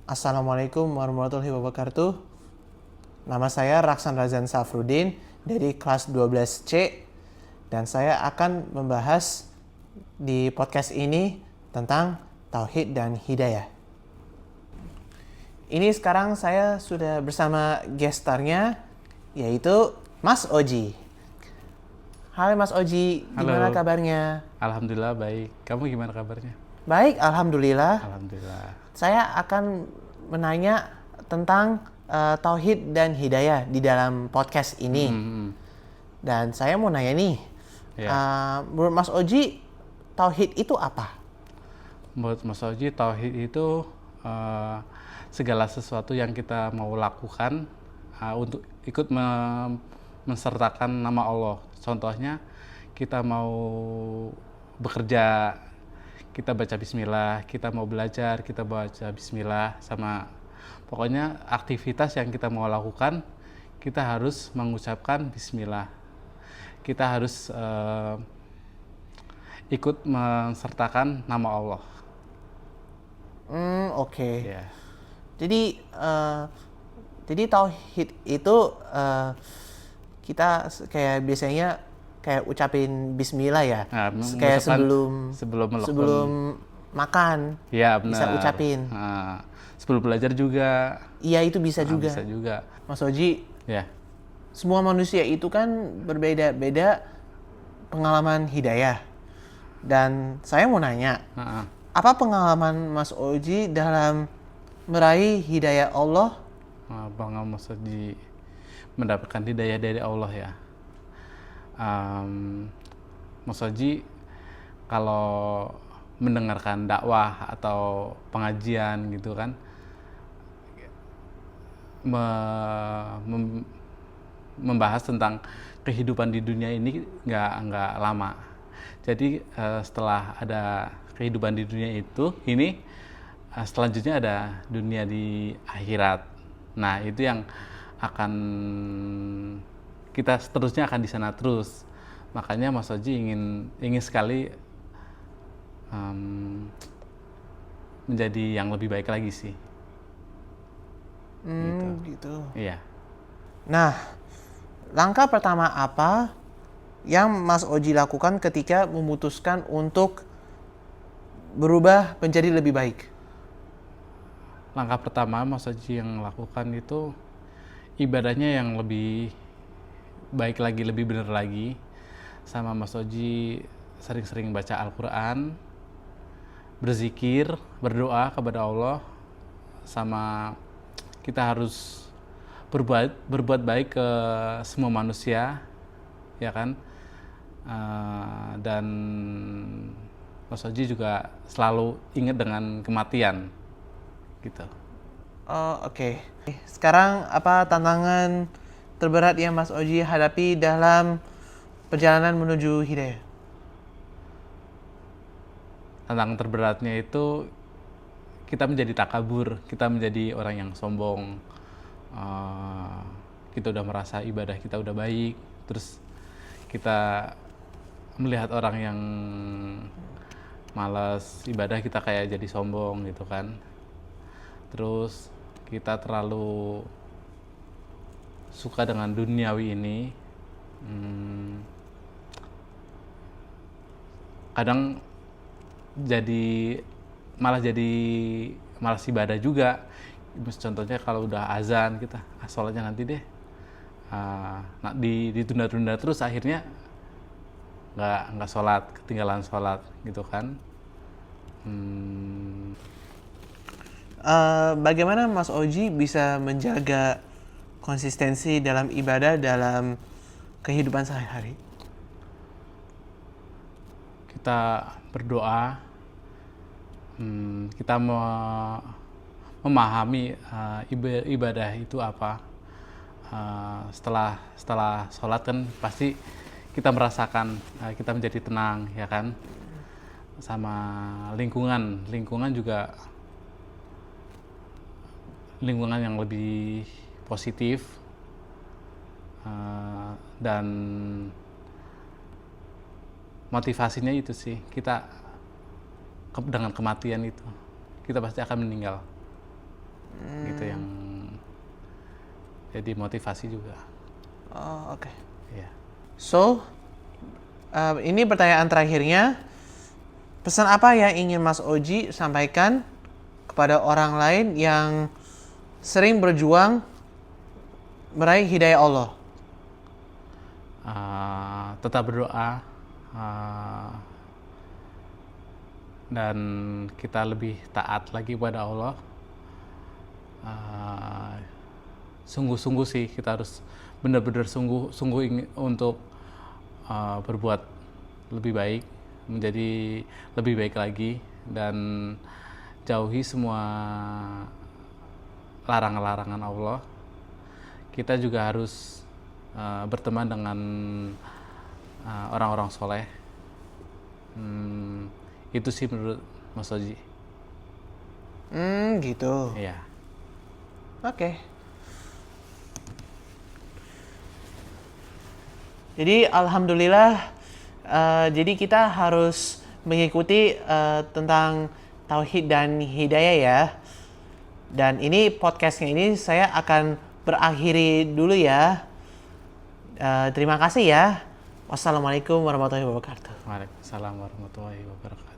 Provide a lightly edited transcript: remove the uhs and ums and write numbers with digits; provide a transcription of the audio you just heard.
Assalamualaikum warahmatullahi wabarakatuh. Nama saya Raksan Razan Safrudin dari kelas 12C dan saya akan membahas di podcast ini tentang Tauhid dan Hidayah. Ini sekarang saya sudah bersama gestarnya yaitu Mas Oji. Hai Mas Oji, gimana kabarnya? Alhamdulillah baik. Kamu gimana kabarnya? Baik, Alhamdulillah. Alhamdulillah. Saya akan menanya tentang Tauhid dan Hidayah di dalam podcast ini. Dan saya mau nanya nih, menurut Mas Oji, Tauhid itu apa? Menurut Mas Oji, Tauhid itu segala sesuatu yang kita mau lakukan untuk ikut mensertakan nama Allah. Contohnya, kita mau bekerja, kita baca bismillah, kita mau belajar, kita baca bismillah, sama pokoknya aktivitas yang kita mau lakukan, kita harus mengucapkan bismillah. Kita harus ikut mensertakan nama Allah. Oke. Yeah. Jadi Tauhid itu kita kayak biasanya kayak ucapin bismillah ya, kayak sebelum makan, ya, benar. Bisa ucapin. Sebelum belajar juga. Iya, itu bisa juga. Bisa juga. Mas Oji, ya. Semua manusia itu kan berbeda-beda pengalaman hidayah. Dan saya mau nanya, apa pengalaman Mas Oji dalam meraih hidayah Allah? Bang Mas Oji mendapatkan hidayah dari Allah ya. Mas Oji kalau mendengarkan dakwah atau pengajian gitu kan, membahas tentang kehidupan di dunia ini nggak lama. Jadi setelah ada kehidupan di dunia ini selanjutnya ada dunia di akhirat. Nah, itu yang akan kita seterusnya akan di sana terus. Makanya Mas Oji ingin sekali menjadi yang lebih baik lagi sih. Gitu. Iya. Nah, langkah pertama apa yang Mas Oji lakukan ketika memutuskan untuk berubah menjadi lebih baik? Langkah pertama Mas Oji yang lakukan itu ibadahnya yang lebih baik lagi, lebih benar lagi. Sama Mas Oji sering-sering baca Al-Quran, berzikir, berdoa kepada Allah, sama kita harus berbuat baik ke semua manusia, ya kan? Dan Mas Oji juga selalu ingat dengan kematian, gitu. Oke. Sekarang apa tantangan terberat yang Mas Oji hadapi dalam perjalanan menuju hidayah? Tantangan terberatnya itu kita menjadi takabur, kita menjadi orang yang sombong. Kita udah merasa ibadah kita udah baik, terus kita melihat orang yang malas ibadah, kita kayak jadi sombong gitu kan. Terus kita terlalu suka dengan duniawi ini, kadang malas ibadah juga. Contohnya kalau udah azan kita sholatnya nanti deh, ditunda-tunda terus, akhirnya nggak sholat, ketinggalan sholat gitu kan. Bagaimana Mas Oji bisa menjaga konsistensi dalam ibadah dalam kehidupan sehari-hari? Kita berdoa, kita memahami ibadah itu apa. Setelah sholat kan pasti kita merasakan kita menjadi tenang, ya kan. Sama lingkungan juga lingkungan yang lebih positif, dan motivasinya itu sih, kita dengan kematian itu kita pasti akan meninggal. gitu yang jadi motivasi juga. Oh, oke. Ya. So, ini pertanyaan terakhirnya. Pesan apa yang ingin Mas Oji sampaikan kepada orang lain yang sering berjuang meraih hidayah Allah? Tetap berdoa dan kita lebih taat lagi pada Allah. Sungguh-sungguh sih kita harus benar-benar sungguh ingin untuk berbuat lebih baik, menjadi lebih baik lagi, dan jauhi semua larangan-larangan Allah. Kita juga harus berteman dengan orang-orang soleh. Itu sih menurut Mas Oji. Gitu. Iya. Oke. Jadi alhamdulillah, jadi kita harus mengikuti tentang tauhid dan hidayah ya. Dan ini podcastnya ini saya akan berakhiri dulu ya. Terima kasih ya. Wassalamualaikum warahmatullahi wabarakatuh. Waalaikumsalam warahmatullahi wabarakatuh.